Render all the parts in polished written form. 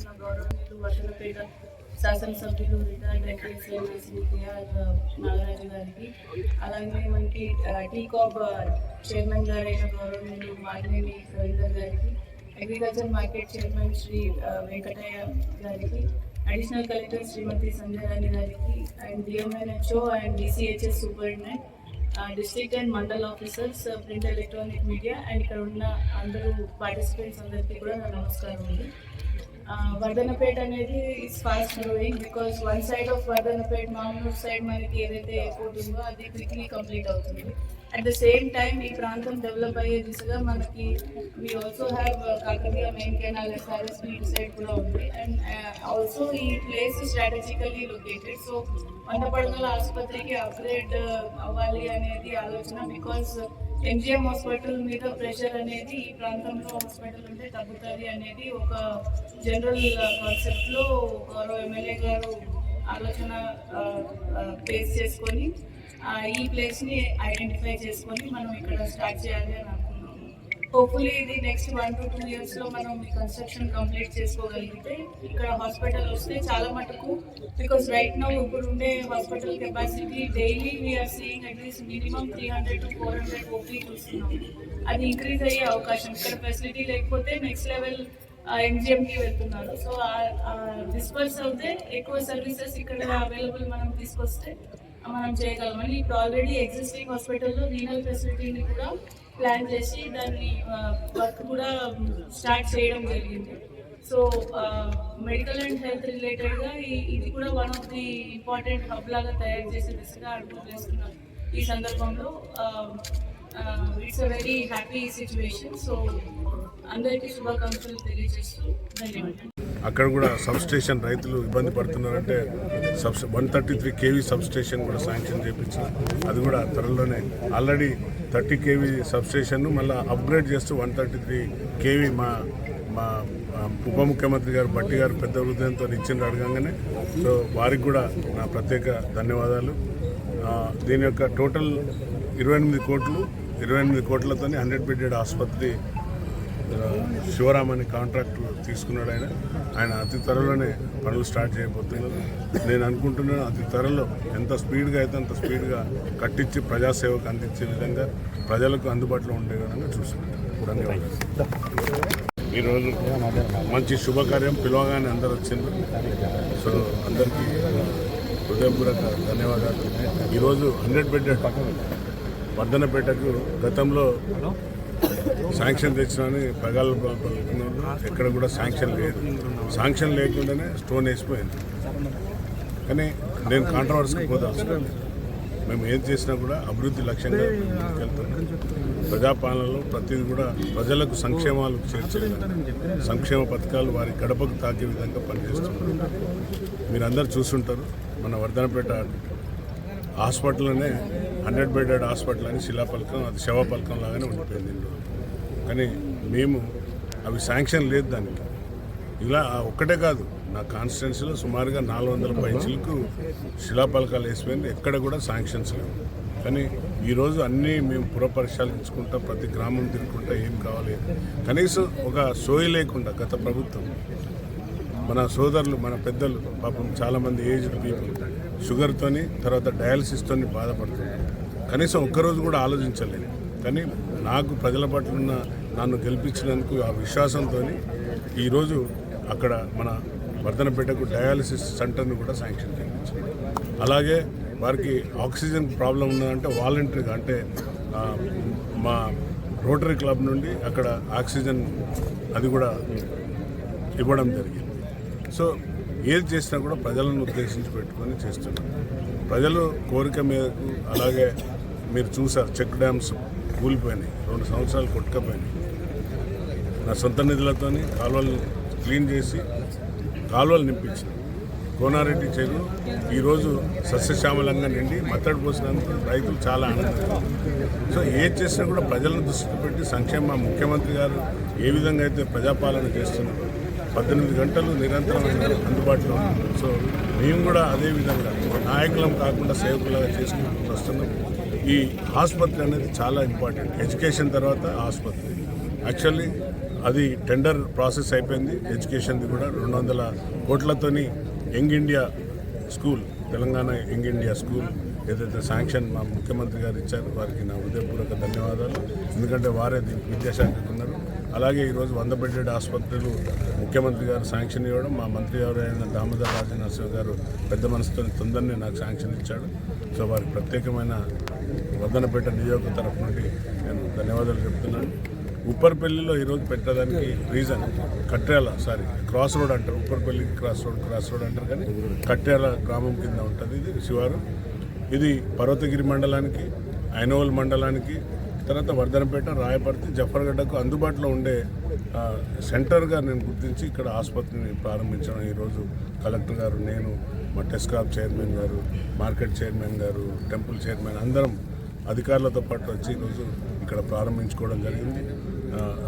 ఇచ్చిన గౌరవనీయులు వర్ధనపేట శాసనసభ్యులు రిటైర్డ్ ఐపీఎస్ కేఆర్ నాగరాజు గారికి, అలాగే మనకి టీకాప్ చైర్మన్ గారైన గౌరవనీయులు మాగినేని రవీందర్ గారికి, agriculture market chairman Shri Venkataiah గారికి, అడిషనల్ కలెక్టర్ శ్రీమతి సంధ్యారాణి గారికి, and DMNHO and DCHS superintendent, district and mandal officers, print electronic media and ఇక్కడ ఉన్న అందరూ పార్టిసిపెంట్స్ అందరికీ కూడా నా నమస్కారం ఉంది. వర్ధనపేట అనేది is fast growing because one side of Wardhannapet మామూలు సైడ్ మనకి ఏదైతే ఎయిర్పోర్ట్ ఉందో అది క్విక్లీ కంప్లీట్ అవుతుంది. అట్ ద సేమ్ టైం ఈ ప్రాంతం డెవలప్ అయ్యే దిశగా మనకి we also have Kakatiya main canal SRS ఇటు సైడ్ కూడా ఉంది. అండ్ ఆల్సో ఈ ప్లేస్ స్ట్రాటజికల్లీ లొకేటెడ్. సో వందపడగల ఆసుపత్రికి అప్గ్రేడ్ అవ్వాలి అనేది ఆలోచన. బికాస్ ఎంజిఎం హాస్పిటల్ మీద ప్రెషర్ అనేది ఈ ప్రాంతంలో హాస్పిటల్ ఉంటే తగ్గుతుంది అనేది ఒక జనరల్ కాన్సెప్ట్లో గౌరవ ఎమ్మెల్యే గారు ఆలోచన బేస్ చేసుకొని ఈ ప్లేస్ని ఐడెంటిఫై చేసుకొని మనం ఇక్కడ స్టార్ట్ చేయాలి అని అనుకున్నాము. హోప్ఫుల్లీ ఇది నెక్స్ట్ 1 to 2 yearsలో మనం ఈ కన్స్ట్రక్షన్ కంప్లీట్ చేసుకోగలిగితే ఇక్కడ హాస్పిటల్ వస్తే చాలా మటుకు, బికాస్ రైట్ నౌ ఇప్పుడు ఉండే hospital capacity daily we are seeing at least minimum 300 to 400 OP చూస్తున్నాం. అది ఇంక్రీజ్ అయ్యే అవకాశం, ఇక్కడ ఫెసిలిటీ లేకపోతే నెక్స్ట్ లెవెల్ ఎంజిఎంకి వెళ్తున్నారు. సో డిస్పర్స్ అవుతే ఎక్కువ సర్వీసెస్ ఇక్కడ అవైలబుల్ మనం తీసుకొస్తే మనం చేయగలమని ఇప్పుడు ఆల్రెడీ ఎగ్జిస్టింగ్ హాస్పిటల్లో రీనల్ ఫెసిలిటీని కూడా ప్లాన్ చేసి దాన్ని వర్క్ కూడా స్టార్ట్ చేయడం జరిగింది. సో మెడికల్ అండ్ హెల్త్ రిలేటెడ్గా ఇది కూడా one of the important hub లాగా తయారు చేసే దిశగా అడుగులు వేస్తున్నాం. ఈ సందర్భంలో it's a very happy situation. So అందరికీ శుభాకాంక్షలు తెలియజేస్తూ ధన్యవాదాలు. అక్కడ కూడా సబ్ స్టేషన్ రైతులు ఇబ్బంది పడుతున్నారంటే 133 kV సబ్ స్టేషన్ కూడా శాంక్షన్ చేయించారు. అది కూడా త్వరలోనే ఆల్రెడీ 30 kV సబ్ స్టేషన్ను మళ్ళీ అప్గ్రేడ్ చేస్తూ 133 kV మా ఉప ముఖ్యమంత్రి గారు బట్టి గారు పెద్ద హృదయంతో ఇచ్చిన అడగంగానే. సో వారికి కూడా నా ప్రత్యేక ధన్యవాదాలు. దీని యొక్క టోటల్ 28 కోట్లతో 100 బెడెడ్ ఆసుపత్రి శివరామ్ అనే కాంట్రాక్ట్ తీసుకున్నాడు. ఆయన అతి త్వరలోనే పనులు స్టార్ట్ చేయబోతున్నారు. నేను అనుకుంటున్నాను అతి త్వరలో ఎంత స్పీడ్గా అయితే అంత స్పీడ్గా కట్టించి ప్రజాసేవకు అందించే విధంగా ప్రజలకు అందుబాటులో ఉండే విధంగా చూసుకుంటాను. ధన్యవాదాలు. ఈరోజు మంచి శుభకార్యం పిలవగానే అందరు వచ్చింది. సో అందరికీ హృదయపూర్వక ధన్యవాదాలు. ఈరోజు 100 బెడెడ్ వర్ధనపేటకు గతంలో శాంక్షన్ తెచ్చినని ప్రగాలు ఎక్కడ కూడా శాంక్షన్ లేదు. శాంక్షన్ లేకుండానే స్టోన్ వేసిపోయింది. కానీ నేను కాంట్రవర్సీకి పోదాల్సిన మేము ఏం చేసినా కూడా అభివృద్ధి లక్ష్యంగా వెళ్తున్నాం. ప్రజాపాలనలో ప్రతిదీ కూడా ప్రజలకు సంక్షేమాలు చేర్చే సంక్షేమ పథకాలు వారి గడపకు తాకే విధంగా పనిచేస్తున్నారు. మీరందరూ చూస్తుంటారు. మన వర్ధనపేట హాస్పిటల్లోనే 100 బెడెడ్ హాస్పిటల్ అని శిలాపలకం, అది శవపలకం లాగానే ఉండిపోయింది. కానీ మేము అవి శాంక్షన్ లేదు దానికి. ఇలా ఒక్కటే కాదు, నా కాన్స్టిట్యున్సీలో సుమారుగా 400 పైచీలకు శిలాపలకాలు వేసిపోయింది. ఎక్కడ కూడా శాంక్షన్స్ లేవు. కానీ ఈరోజు అన్నీ మేము పురపరిశీలించుకుంటా ప్రతి గ్రామం తిరుగుకుంటా ఏం కావాలి, కనీసం ఒక సోయి లేకుండా గత ప్రభుత్వం మన సోదరులు మన పెద్దలు పాపం చాలామంది ఏజ్డ్ పీపుల్ షుగర్తోని తర్వాత డయాలసిస్తోని బాధపడుతున్నారు. కనీసం ఒక్కరోజు కూడా ఆలోచించలేదు. కానీ నాకు ప్రజల పట్ల ఉన్న నన్ను గెలిపించినందుకు ఆ విశ్వాసంతో ఈరోజు అక్కడ మన వర్ధనపేటకు డయాలసిస్ సెంటర్ను కూడా శాంక్షన్ చేయించారు. అలాగే వారికి ఆక్సిజన్ ప్రాబ్లం ఉన్నదంటే వాలంటరీగా అంటే మా రోటరీ క్లబ్ నుండి అక్కడ ఆక్సిజన్ అది కూడా ఇవ్వడం జరిగింది. సో ఏది చేసినా కూడా ప్రజలను ఉద్దేశించి పెట్టుకొని చేస్తున్నాం. ప్రజలు కోరిక మేరకు. అలాగే మీరు చూసారు చెక్ డ్యామ్స్ కూలిపోయినాయి, 2 సంవత్సరాలు కొట్టుకపోయినాయి. నా సొంత నిధులతో కాలువలు క్లీన్ చేసి కాలువలు నింపించిన కోనారెడ్డి చెరువు ఈరోజు సస్యశ్యామలంగా నిండి మత్తడి పోసినందుకు రైతులు చాలా ఆనందంగా. సో ఏది చేసినా కూడా ప్రజలను దృష్టి పెట్టి సంక్షేమ ముఖ్యమంత్రి గారు ఏ విధంగా అయితే ప్రజాపాలన చేస్తున్నారు 18 గంటలు నిరంతరమైన అందుబాటులో ఉంది. సో మేము కూడా అదేవిధంగా నాయకులం కాకుండా సేవకులుగా చేసుకుంటూ వస్తున్నాం. ఈ ఆసుపత్రి అనేది చాలా ఇంపార్టెంట్. ఎడ్యుకేషన్ తర్వాత ఆసుపత్రి. యాక్చువల్లీ అది టెండర్ ప్రాసెస్ అయిపోయింది. ఎడ్యుకేషన్ది కూడా 200 కోట్లతోని young India school, Telangana young India school ఏదైతే శాంక్షన్ మా ముఖ్యమంత్రి గారు ఇచ్చారో వారికి నా హృదయపూర్వక ధన్యవాదాలు. ఎందుకంటే వారే దీనికి విద్యాశాఖకు ఉన్నారు. అలాగే ఈరోజు 100 బెడ్డెడ్ ఆసుపత్రులు ముఖ్యమంత్రి గారు శాంక్షన్ ఇవ్వడం, మా మంత్రి గారు అయిన దామోదర్ రాజనరసింహ గారు పెద్ద మనసుతో తొందరనే నాకు శాంక్షన్ ఇచ్చాడు. సో వారికి ప్రత్యేకమైన వర్ధనపేట నియోజక తరఫు నుండి నేను ధన్యవాదాలు చెప్తున్నాను. ఉప్పర్పల్లిలో ఈరోజు పెట్టడానికి రీజన్ క్రాస్ రోడ్ అంటారు. ఉప్పర్పల్లికి క్రాస్ రోడ్ అంటారు, కానీ కట్యాల గ్రామం కింద ఉంటుంది ఇది శివారు. ఇది పర్వతగిరి మండలానికి, ఐనోల్ మండలానికి, తర్వాత వర్ధనపేట, రాయపర్తి, జఫర్గడ్డకు అందుబాటులో ఉండే సెంటర్గా నేను గుర్తించి ఇక్కడ ఆసుపత్రిని ప్రారంభించడం. ఈరోజు కలెక్టర్ గారు, నేను, మా టెస్కాప్ చైర్మన్ గారు, మార్కెట్ చైర్మన్ గారు, టెంపుల్ చైర్మన్ అందరం అధికారులతో పాటు వచ్చి ఈరోజు ఇక్కడ ప్రారంభించుకోవడం జరిగింది.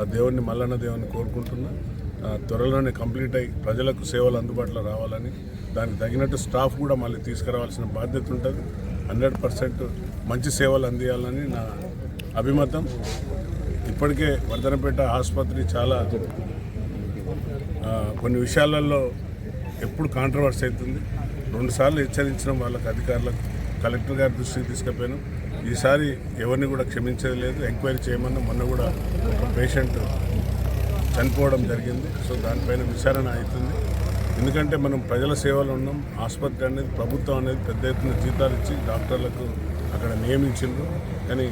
ఆ దేవుడిని, మల్లన్న దేవుని కోరుకుంటున్నా త్వరలోనే కంప్లీట్ అయ్యి ప్రజలకు సేవలు అందుబాటులో రావాలని, దానికి తగినట్టు స్టాఫ్ కూడా మళ్ళీ తీసుకురావాల్సిన బాధ్యత ఉంటుంది. 100% మంచి సేవలు అందియాలని నా అభిమతం. ఇప్పటికే వర్ధనపేట ఆసుపత్రి చాలా కొన్ని విషయాలలో ఎప్పుడు కాంట్రవర్సీ అవుతుంది. 2 సార్లు హెచ్చరించడం వాళ్ళకి అధికారులకు, కలెక్టర్ గారి దృష్టికి తీసుకుపోయాను. ఈసారి ఎవరిని కూడా క్షమించేది లేదు. ఎంక్వైరీ చేయమన్నా మొన్న కూడా ఒక పేషెంట్ చనిపోవడం జరిగింది. సో దానిపైన విచారణ అవుతుంది. ఎందుకంటే మనం ప్రజల సేవలో ఉన్నాం. ఆసుపత్రి అనేది, ప్రభుత్వం అనేది పెద్ద ఎత్తున జీతాలు ఇచ్చి డాక్టర్లకు అక్కడ నియమించిండ్రు. కానీ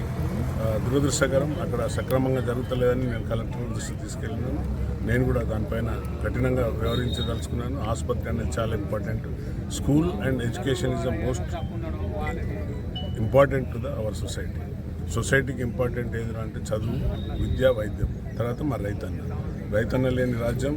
దురదృష్టకరం, అక్కడ సక్రమంగా జరుగుతలేదని నేను కలెక్టర్ దృష్టికి తీసుకెళ్ళినాను. నేను కూడా దానిపైన కఠినంగా వ్యవహరించదలుచుకున్నాను. ఆసుపత్రి అనేది చాలా important. School and education is the most important to our సొసైటీకి ఇంపార్టెంట్ ఏదైనా అంటే చదువు, విద్య, వైద్యం, తర్వాత మా రైతన్న లేని రాజ్యం